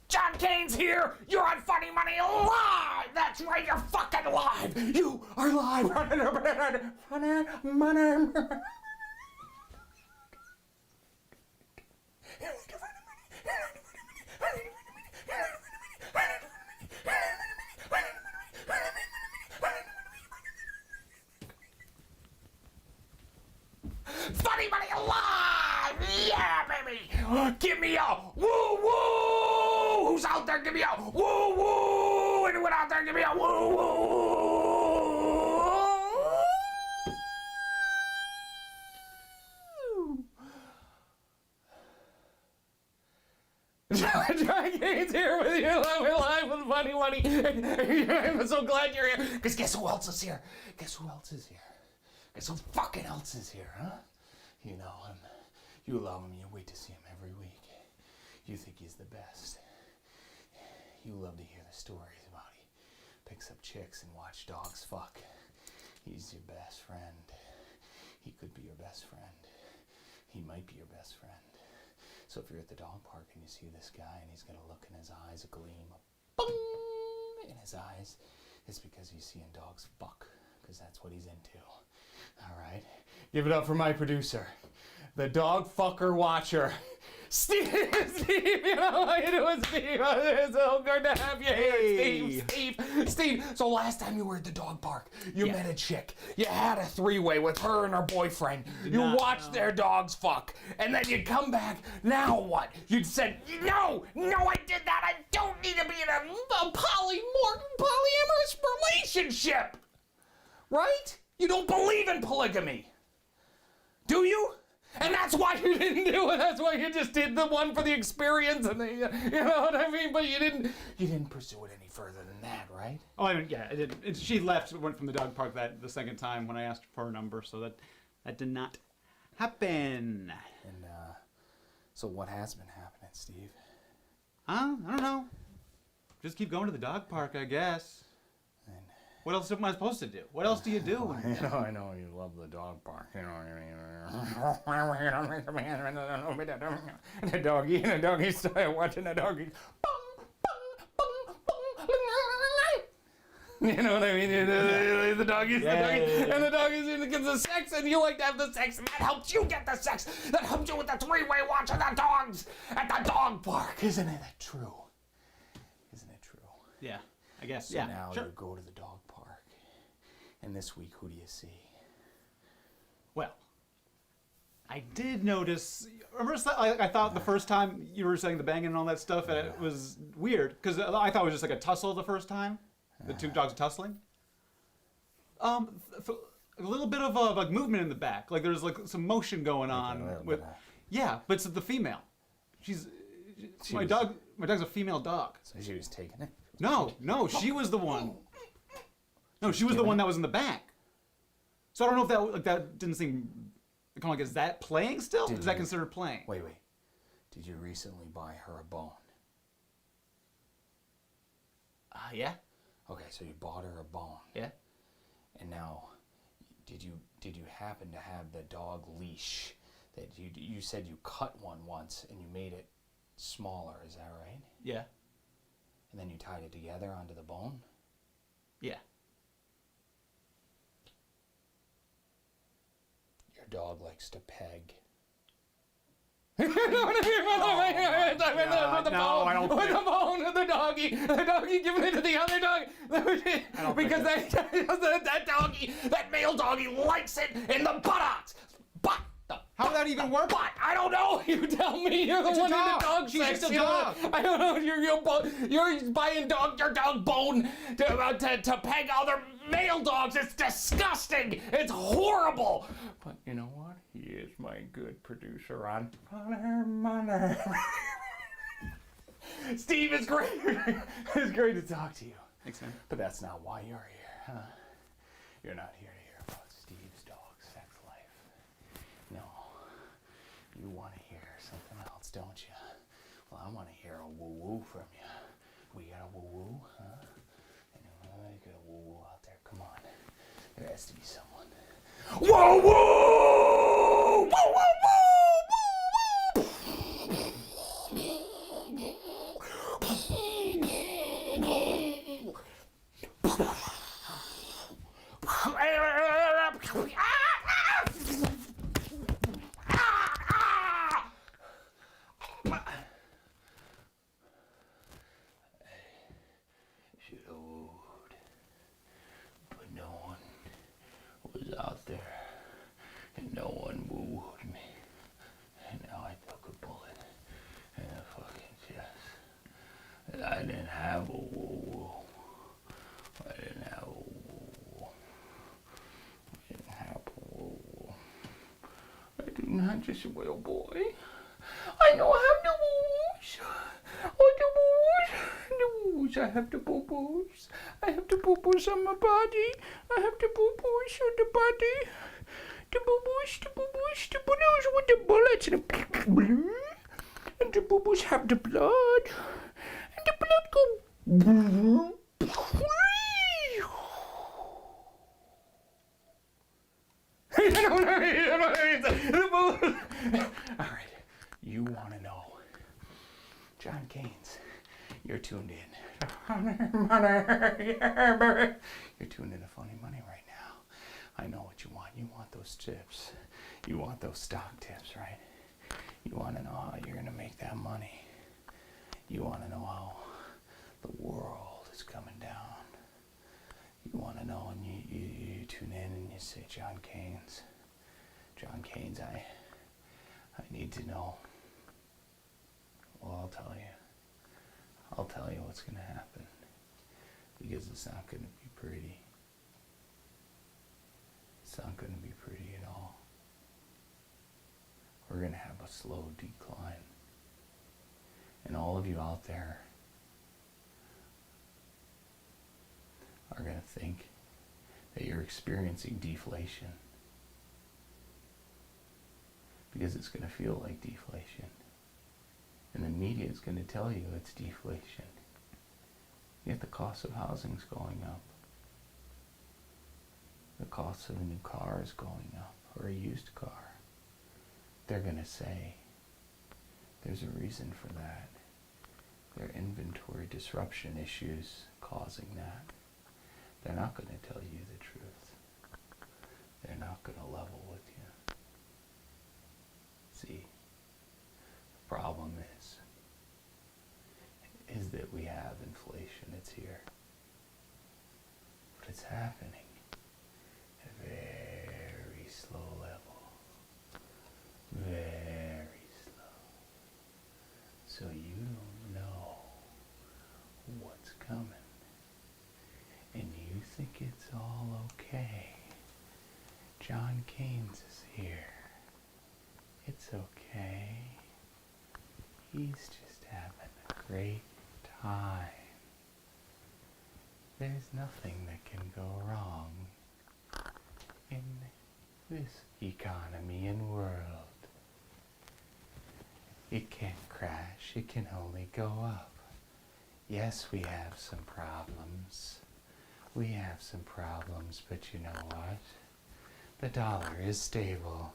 John Keynes here. You're on Funny Money Live. That's right, you're fucking live. You are live. Funny Money. Funny Money Alive! Yeah, baby! Give me a woo woo! Who's out there? Give me a woo woo! Anyone out there? Give me a woo woo! John Keynes here with you, live with Funny Money. I'm so glad you're here. Because guess who else is here? Guess who else is here? Guess who fucking else is here, huh? You know him. You love him. You wait to see him every week. You think he's the best. You love to hear the stories about he picks up chicks and watch dogs fuck. He's your best friend. He could be your best friend. He might be your best friend. So if you're at the dog park and you see this guy and he's got a look in his eyes, a gleam, a boom in his eyes, it's because he's seeing dogs fuck, because that's what he's into. All right, give it up for my producer, the dog fucker watcher, Steve. Steve, you know how you doing, Steve? It's so good to have you here, Steve. So last time you were at the dog park, you met a chick. You had a three-way with her and her boyfriend. You watched their dogs fuck, and then you come back. Now what? You said, no, I did that. I don't need to be in a polyamorous relationship, right? You don't believe in polygamy, do you? And that's why you didn't do it. That's why you just did the one for the experience, and you know what I mean. But you didn't pursue it any further than that, right? Oh, I mean, yeah, I did. She left, went from the dog park the second time when I asked for her number, so that did not happen. And so what has been happening, Steve? I don't know. Just keep going to the dog park, I guess. What else am I supposed to do? What else do you do? I know you love the dog park. You know, the doggy style, watching the doggy. You know what I mean? The doggies, and the doggies gets the sex, and you like to have the sex, and that helps you get the sex. That helps you with the three-way watching the dogs at the dog park. Isn't it true? Isn't it true? Yeah, I guess. So now you go to the dog park, and this week, who do you see? Well, I did notice. Remember, I thought the first time you were saying the banging and all that stuff, and it was weird because I thought it was just like a tussle the first time. The two dogs tussling. A little bit of like movement in the back, like there's like some motion going on. Yeah, but it's the female. My dog's a female dog. So she was taking it. No, she was the one. No, she was the one that was in the back. So I don't know if that didn't seem kind of like, is that playing still? Is that considered playing? Wait. Did you recently buy her a bone? Yeah. Okay, so you bought her a bone. Yeah. And now, did you happen to have the dog leash that you said you cut one once and you made it smaller? Is that right? Yeah. And then you tied it together onto the bone? Yeah. Your dog likes to peg. No, I don't. With the bone of the doggy giving it to the other dog. Because that doggy, that male doggy, likes it in the buttocks. How would that even work? But I don't know. You tell me. You're the one in the dog She's sex. just a dog. I don't know. You're buying your dog bone to peg other male dogs. It's disgusting. It's horrible. But you know what? He is my good producer on Money. Steve, it's great. It's great to talk to you. Thanks, man. But that's not why you're here, huh? You're not here to hear about Steve's dog sex life. No. You want to hear something else, don't you? Well, I want to hear a woo-woo from you. We got a woo-woo, huh? You got a woo-woo out there. Come on. There has to be someone. Woo-woo! Woo-woo! and no one woo-wooed me. And now I took a bullet in the fucking chest. And I didn't have a woo-woo. I didn't have a woo-woo. I didn't have a woo-woo. I do not just a little boy. I know I have the woo-woos. Oh, the woo-woos. The woo-woos. I have the boo-boos. I have the boo-boos on my body. I have the boo-boos on the body. The boo-boos, the boo-boos, the boo-boos with the bullets and the blood. And the boo-boos have the blood. And the blood go... All right, you want to know. John Keynes, you're tuned in. You're tuned in to Funny Money right now. I know what you want. You want those tips. You want those stock tips, right? You want to know how you're going to make that money. You want to know how the world is coming down. You want to know, and you tune in and you say, John Keynes, I need to know. Well, I'll tell you. I'll tell you what's going to happen. Because it's not going to be pretty. It's not going to be pretty at all. We're going to have a slow decline. And all of you out there are going to think that you're experiencing deflation. Because it's going to feel like deflation. And the media is going to tell you it's deflation. Yet the cost of housing is going up. The cost of a new car is going up, or a used car. They're going to say there's a reason for that. There are inventory disruption issues causing that. They're not going to tell you the truth. They're not going to level with you. See, the problem is that we have inflation. It's here. But it's happening at a very slow level. Very slow. So you don't know what's coming. And you think it's all okay. John Keynes is here. It's okay. He's just having a great time. There's nothing that can go wrong in this economy and world. It can't crash, it can only go up. Yes, we have some problems. We have some problems, but you know what? The dollar is stable.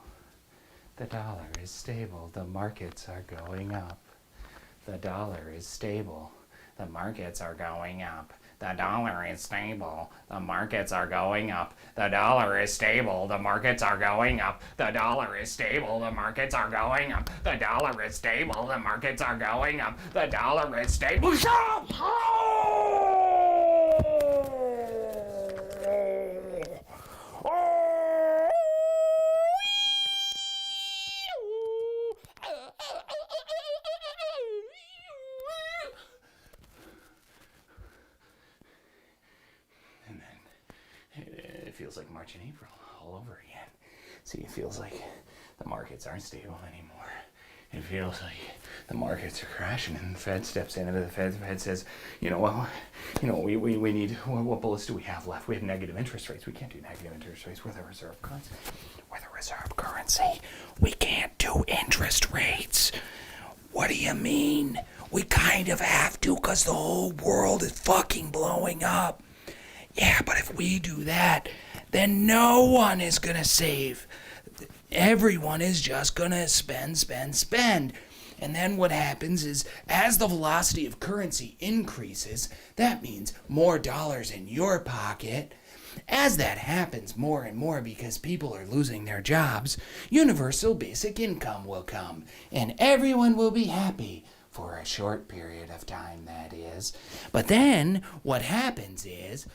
The dollar is stable. The markets are going up. The dollar is stable. The markets are going up. The dollar is stable. The markets are going up. The dollar is stable. The markets are going up. The dollar is stable. The markets are going up. The dollar is stable. The markets are going up. The dollar is stable. It feels like March and April all over again. See, it feels like the markets aren't stable anymore. It feels like the markets are crashing, and the Fed steps in, and the Fed says, we need, what bullets do we have left? We have negative interest rates. We can't do negative interest rates. We're the reserve currency. We're the reserve currency. We can't do interest rates. What do you mean? We kind of have to, because the whole world is fucking blowing up. Yeah, but if we do that, then no one is going to save. Everyone is just going to spend. And then what happens is, as the velocity of currency increases, that means more dollars in your pocket. As that happens more and more because people are losing their jobs, universal basic income will come, and everyone will be happy. For a short period of time, that is. But then what happens is,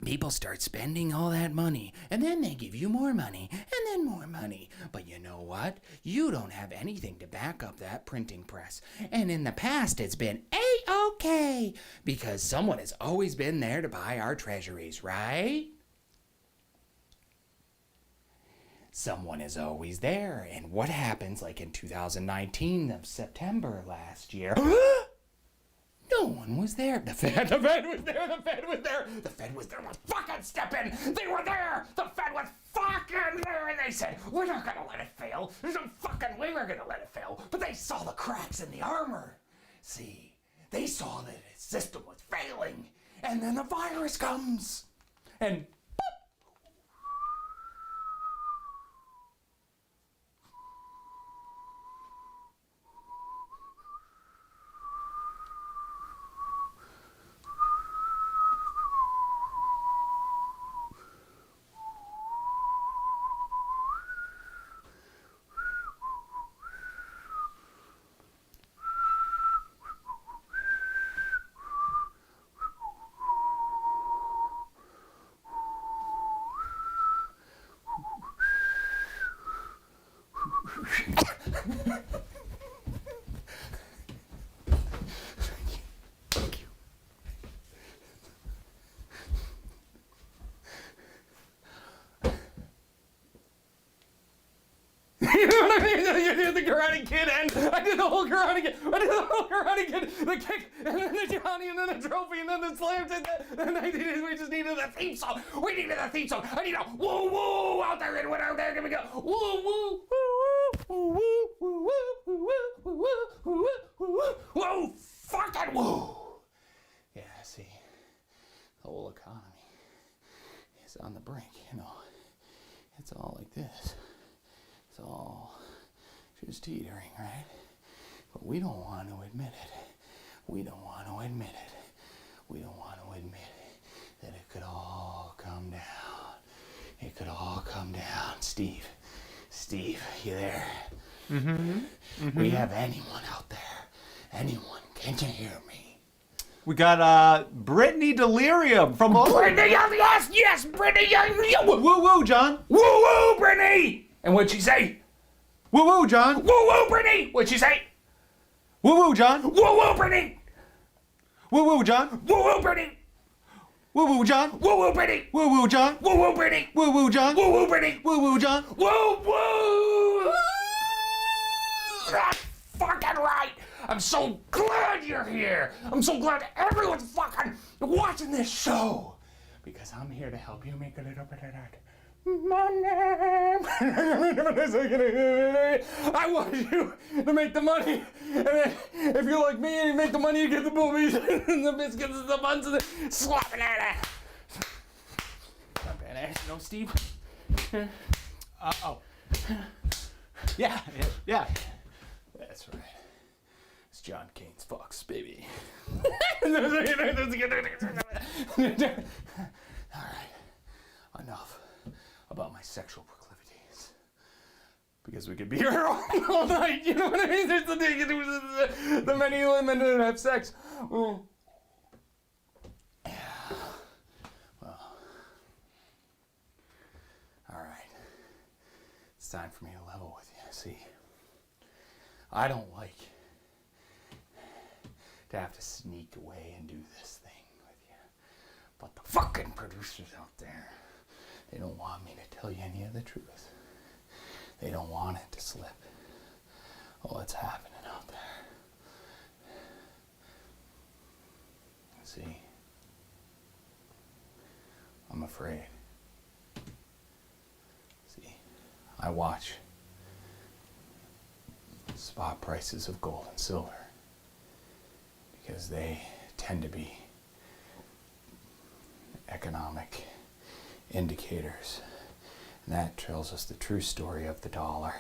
people start spending all that money, and then they give you more money, and then more money. But you know what? You don't have anything to back up that printing press. And in the past, it's been A-OK, because someone has always been there to buy our treasuries, right? Someone is always there. And what happens, like in 2019, of September last year? No one was there. The Fed was there. The Fed was there. The Fed was there. Let's fucking step in. They were there. The Fed was fucking there. And they said, we're not going to let it fail. There's no fucking way we're going to let it fail. But they saw the cracks in the armor. See, they saw that its system was failing. And then the virus comes. And you know what I mean? You did the Karate Kid, and I did the whole Karate Kid. The kick, and then the Johnny, and then the trophy, and then the slams, and we just needed a theme song. We needed a theme song. I need a woo woo out there, and out there, here we go. Woo woo woo woo woo woo woo woo woo woo fucking woo. Yeah, see, the whole economy is on the brink. You know, it's all like this. It's all just teetering, right? But we don't want to admit it. We don't want to admit it. We don't want to admit it, that it could all come down. It could all come down. Steve, you there? We have anyone out there? Anyone? Can you hear me? We got Brittany Delirium from Brittany, yes, Brittany. Woo woo, John. Woo woo, Brittany. And what'd she say? Woo woo, John. Woo woo, Brittany. What'd she say? Woo woo, John. Woo woo, Brittany. Woo woo, John. Woo woo, Brittany. Woo woo, John. Woo woo, Brittany. Woo woo, John. Woo woo, Brittany. Woo woo, John. Woo woo, Brittany. Woo woo, John. Woo woo. That's fucking right. I'm so glad you're here. I'm so glad everyone's fucking watching this show, because I'm here to help you make a little bit of that money. I want you to make the money. And then, if you're like me and you make the money, you get the boobies and the biscuits and the buns and the slapping at it. Not bad, no, Steve? Yeah. That's right. It's John Keynes Fox, baby. All right. Enough about my sexual proclivities, because we could be here all night. You know what I mean? There's the many women that have sex. Well, all right. It's time for me to level with you. See, I don't like to have to sneak away and do this thing with you, but the fucking producers out there, they don't want me to tell you any of the truth. They don't want it to slip. Oh, what's happening out there? See, I'm afraid. See, I watch spot prices of gold and silver, because they tend to be economic indicators, and that tells us the true story of the dollar.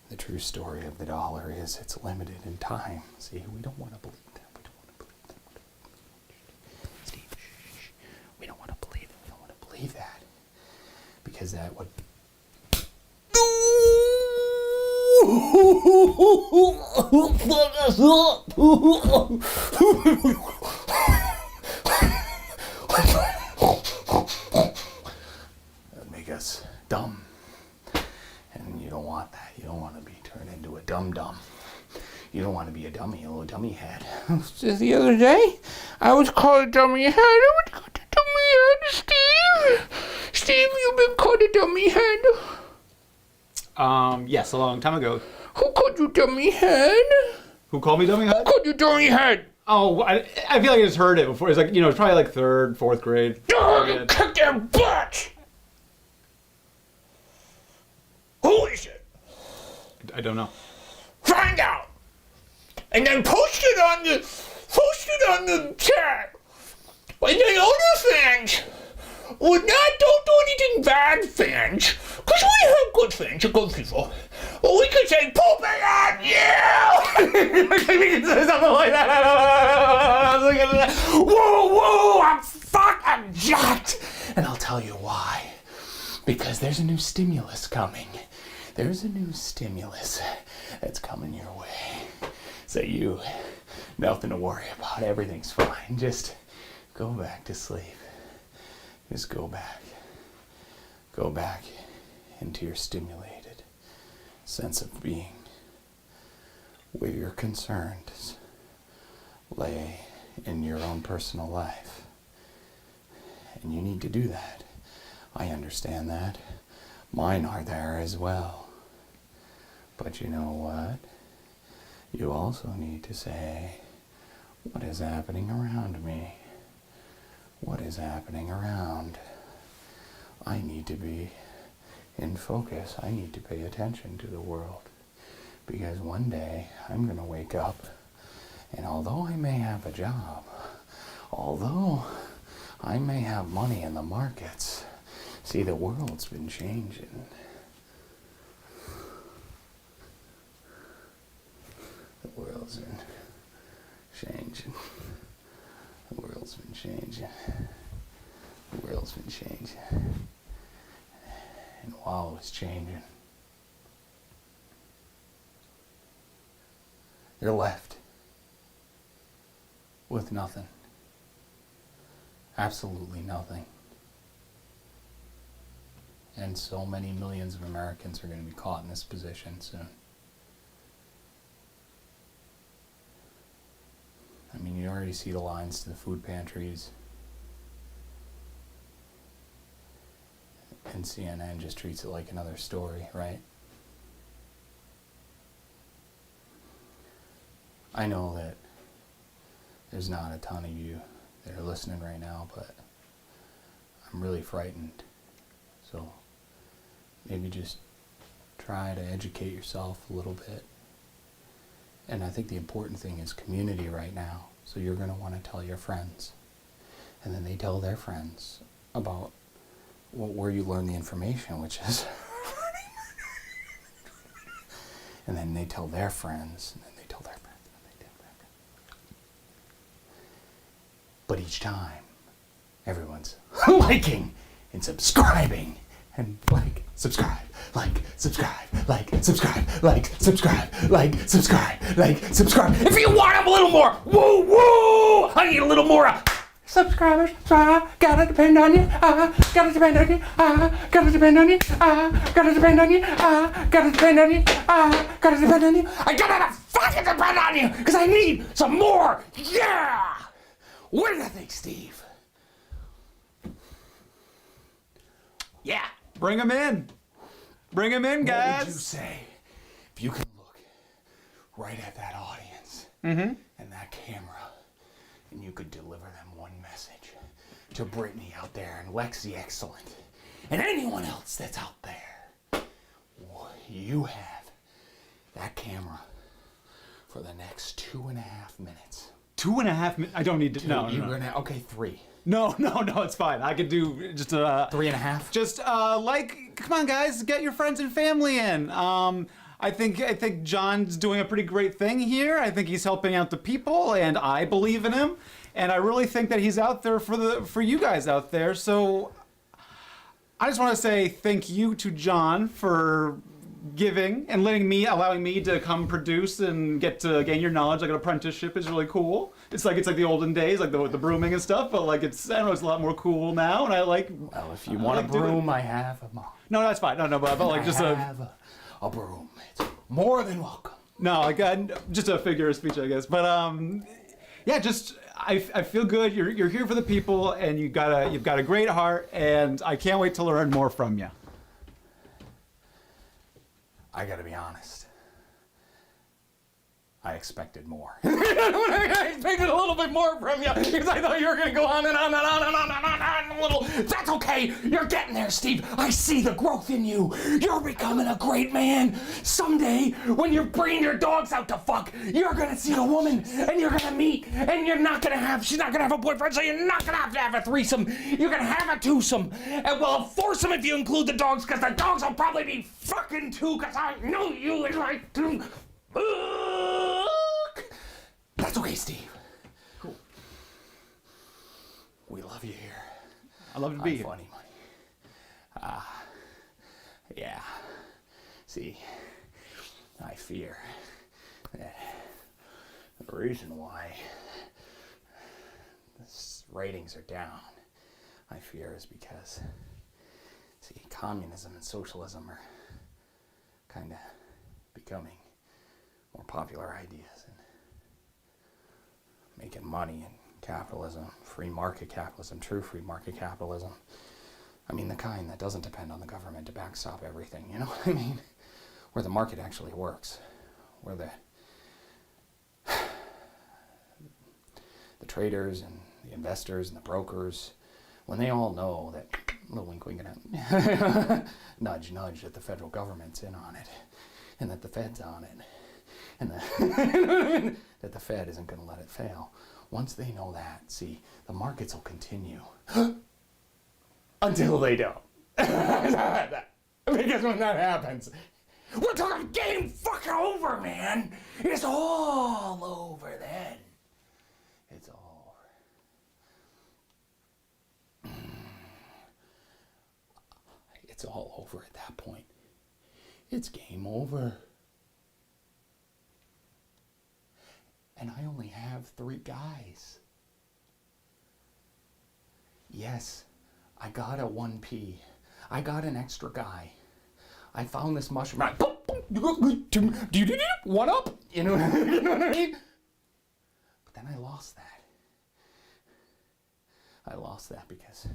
The true story of the dollar is it's limited in time. See, we don't want to believe that. We don't want to believe that. Steve, shh. We don't want to believe it. We don't want to believe that, because that would. dumb. You don't want to be a dummy, a little dummy head. The other day, I was called a dummy head. I was called a dummy head, Steve. Steve, you've been called a dummy head. Yes, a long time ago. Who called you dummy head? Who called me dummy head? Who called you dummy head? Oh, I feel like I just heard it before. It's like, it's probably like 3rd, 4th grade. Oh, you kicked their butt! Who is it? I don't know. Find out! And then post it on the chat. And then other fans would not, don't do anything bad, fans. Because we have good fans, good people. But we could say, pooping on you! We could say something like that. Woo, I'm fucking jacked! And I'll tell you why. Because there's a new stimulus coming. There's a new stimulus that's coming your way. So you, nothing to worry about. Everything's fine. Just go back to sleep. Just go back. Go back into your stimulated sense of being, where your concerns lay in your own personal life. And you need to do that. I understand that. Mine are there as well. But you know what? You also need to say, what is happening around me? What is happening around? I need to be in focus. I need to pay attention to the world. Because one day I'm going to wake up, and although I may have a job, although I may have money in the markets, see, the world's been changing. The world's been changing. The world's been changing. The world's been changing. And while it was changing, you're left with nothing. Absolutely nothing. And so many millions of Americans are going to be caught in this position soon. I mean, you already see the lines to the food pantries. And CNN just treats it like another story, right? I know that there's not a ton of you that are listening right now, but I'm really frightened. So maybe just try to educate yourself a little bit. And I think the important thing is community right now. So you're going to want to tell your friends. And then they tell their friends about where you learn the information, which is... and then they tell their friends, and then they tell their friends, and then they tell their friends. But each time, everyone's liking and subscribing. And subscribe, subscribe, subscribe, subscribe, subscribe, subscribe. If you want a little more, woo, woo, I need a little more. Subscribers, gotta depend on you, gotta depend on you, gotta depend on you, gotta depend on you, gotta depend on you, gotta depend on you. I gotta fucking depend on you, because I need some more, yeah! What do you think, Steve? Yeah. Bring him in. Bring him in, guys. What would you say if you could look right at that audience and that camera, and you could deliver them one message to Brittany out there and Lexi Excellent and anyone else that's out there? You have that camera for the next 2.5 minutes. 2.5 minutes? I don't need to. No. Okay, 3. No, it's fine. I could do just 3.5. Just come on, guys, get your friends and family in. I think John's doing a pretty great thing here. I think he's helping out the people, and I believe in him. And I really think that he's out there for you guys out there. So I just want to say thank you to John for giving and allowing me to come produce and get to gain your knowledge. Like an apprenticeship is really cool. It's like the olden days, like the brooming and stuff, but like it's a lot more cool now, and I like. Well, if you want a broom, I have a mop. No, that's fine. No, but like just a broom. It's more than welcome. No, like just a figure of speech, I guess. But yeah, just I feel good. You're here for the people, and you've got a great heart, and I can't wait to learn more from you. I gotta be honest. I expected more. I expected a little bit more from you because I thought you were going to go on and on and on and on and on and on a little. That's okay. You're getting there, Steve. I see the growth in you. You're becoming a great man. Someday, when you're bringing your dogs out to fuck, you're going to see a woman and you're going to meet and she's not going to have a boyfriend, so you're not going to have a threesome. You're going to have a twosome. And well, a foursome if you include the dogs, because the dogs will probably be fucking too, because I know you would like to. That's okay, Steve. Cool. We love you here. I love to be here. Funny money. Yeah. See, I fear that the reason why the ratings are down, I fear, is because, see, communism and socialism are kind of becoming more popular ideas and making money and capitalism, free market capitalism, true free market capitalism. I mean, the kind that doesn't depend on the government to backstop everything, you know what I mean? Where the market actually works, where the traders and the investors and the brokers, when they all know that, little wink, wink, nudge, nudge, that the federal government's in on it, and that the Fed's on it, and that the Fed isn't going to let it fail. Once they know that, see, the markets will continue until they don't. Because when that happens, we're talking game fucking over, man. It's all over then. It's all over. It's all over at that point. It's game over. And I only have 3 guys. Yes, I got a 1P. I got an extra guy. I found this mushroom. One up? You know what I mean? But then I lost that. I lost that because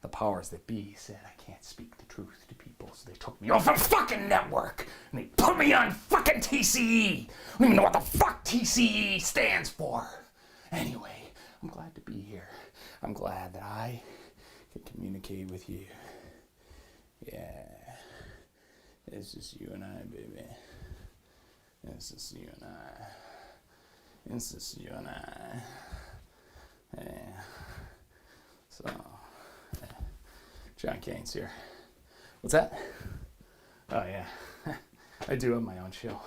the powers that be said I can't speak the truth to people, so they took me off a fucking network and they put me on fucking TCE. I don't even know what the fuck TCE stands for. Anyway, I'm glad to be here. I'm glad that I can communicate with you. Yeah. It's just you and I, baby. It's just you and I. It's just you and I. Yeah. So, John Keynes here. What's that? Oh, yeah. I do have my own show.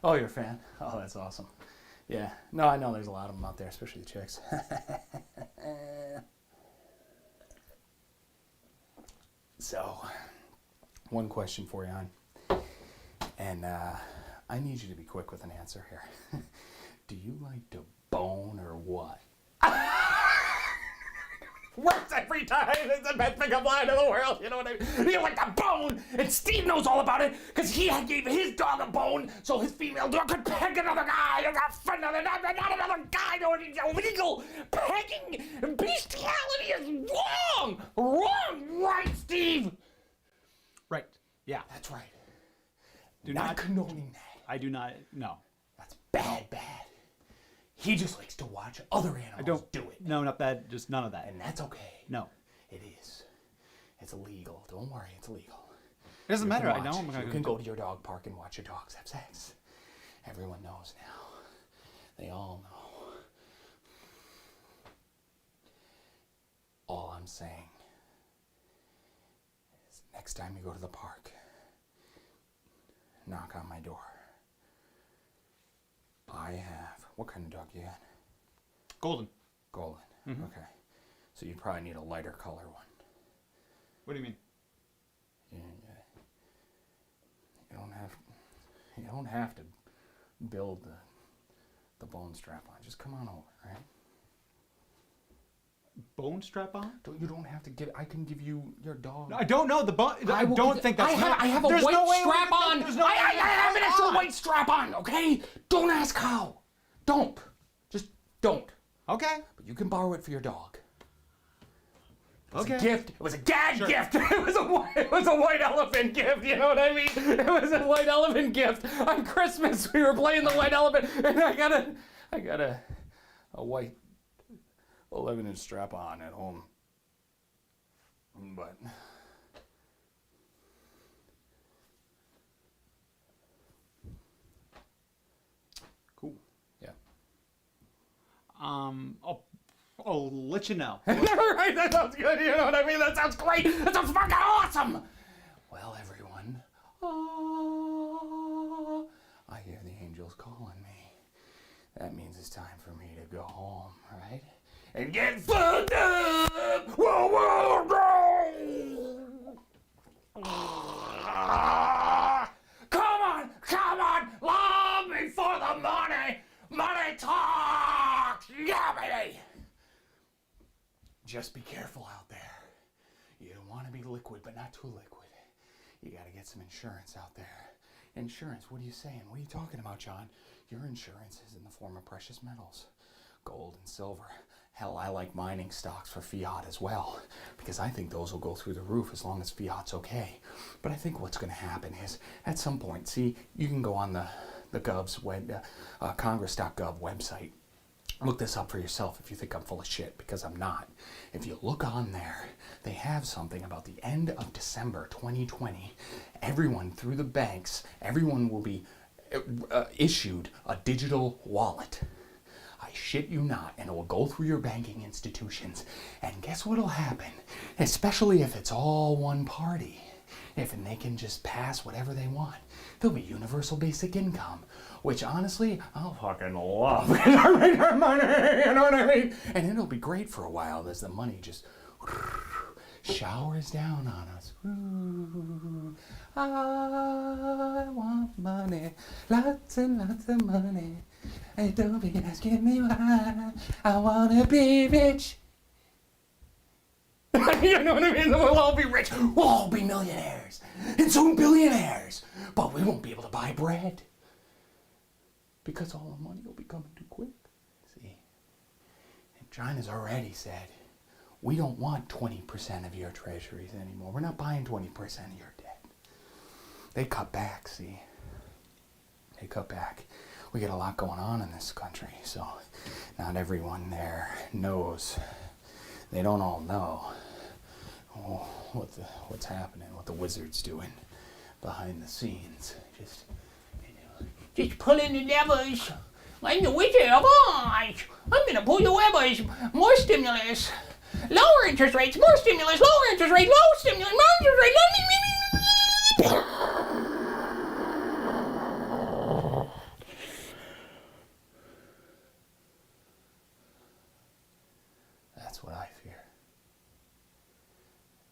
Oh, you're a fan? Oh, that's awesome. Yeah. No, I know there's a lot of them out there, especially the chicks. So, one question for you, hon. And I need you to be quick with an answer here. Do you like to bone or what? Works every time. It's the best pickup line in the world. You know what I mean? You like to bone, and Steve knows all about it because he gave his dog a bone so his female dog could peg another guy. Not another guy. No, it's illegal. Pegging and bestiality is wrong. Wrong, right, Steve? Right. Yeah. That's right. Do not not condoning that. I do not. No. That's bad. He just likes to watch other animals do it. No, not that. Just none of that. And that's okay. No. It is. It's illegal. Don't worry, it's illegal. It doesn't matter. I Watch. know. You can go to your dog park and watch your dogs have sex. Everyone knows now. They all know. All I'm saying is next time you go to the park, knock on my door. I have, what kind of dog you got? Golden. Golden. Mm-hmm. Okay. So you'd probably need a lighter color one. What do you mean? You don't have to build the bone strap on. Just come on over, right? bone strap on? You don't have to give. I can give you your dog. I don't know the bone. I don't think that's. I have a there's white no way strap on. There's no way I have an extra on. white strap on. Okay, don't ask how. Don't. Just don't. Okay. But you can borrow it for your dog. It was Okay. a gift. It was a gag gift. It was a white elephant gift. You know what I mean? It was a white elephant gift on Christmas. We were playing the white elephant, and I got a white 11-inch strap on at home. But Cool. yeah. I'll let you know. Right, that sounds good. You know what I mean? That sounds great. That sounds fucking awesome. Well, everyone, I hear the angels calling me. That means it's time for me to go home, right? And get fucked up. Whoa, whoa, whoa. Come on, love me for the money. Money talks. Yabbity. Just be careful out there. You don't want to be liquid, but not too liquid. You got to get some insurance out there. Insurance, what are you saying? What are you talking about, John? Your insurance is in the form of precious metals, gold and silver. Hell, I like mining stocks for fiat as well, because I think those will go through the roof as long as fiat's okay. But I think what's going to happen is, at some point, see, you can go on the Gov's Congress.gov website. Look this up for yourself if you think I'm full of shit, because I'm not. If you look on there, they have something about the end of December 2020. Everyone through the banks, everyone will be issued a digital wallet. I shit you not, and it will go through your banking institutions. And guess what'll happen? Especially if it's all one party. And they can just pass whatever they want. There'll be universal basic income, which honestly, I'll fucking love. Because I make our money, you know what I mean? And it'll be great for a while as the money just showers down on us. I want money, lots and lots of money. And don't be asking me why. I wanna be rich. You know what I mean? We'll all be rich. We'll all be millionaires. And soon billionaires. But we won't be able to buy bread. Because all the money will be coming too quick. See? And China's already said, we don't want 20% of your treasuries anymore. We're not buying 20% of your debt. They cut back, see? They cut back. We get a lot going on in this country, so not everyone there knows. They don't all know what's happening, what the wizard's doing behind the scenes. Just pulling the levers. I'm the Wizard of Oz. I'm gonna pull the levers. More stimulus. Lower interest rates. More stimulus. Lower interest rate. Low stimulus. More interest rate. That's what I fear.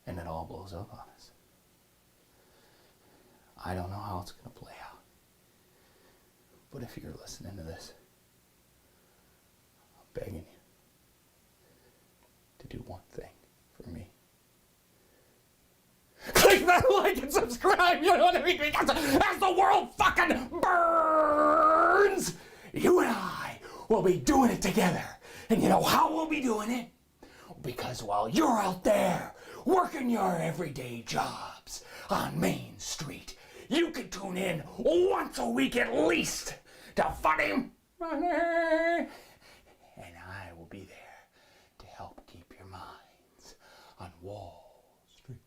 And it all blows up on us. I don't know how it's going to play out. But if you're listening to this, I'm begging you to do one thing for me. Click that like and subscribe, you know what I mean? Because as the world fucking burns, you and I will be doing it together. And you know how we'll be doing it? Because while you're out there working your everyday jobs on Main Street, you can tune in once a week at least to Funny Money. And I will be there to help keep your minds on Wall Street.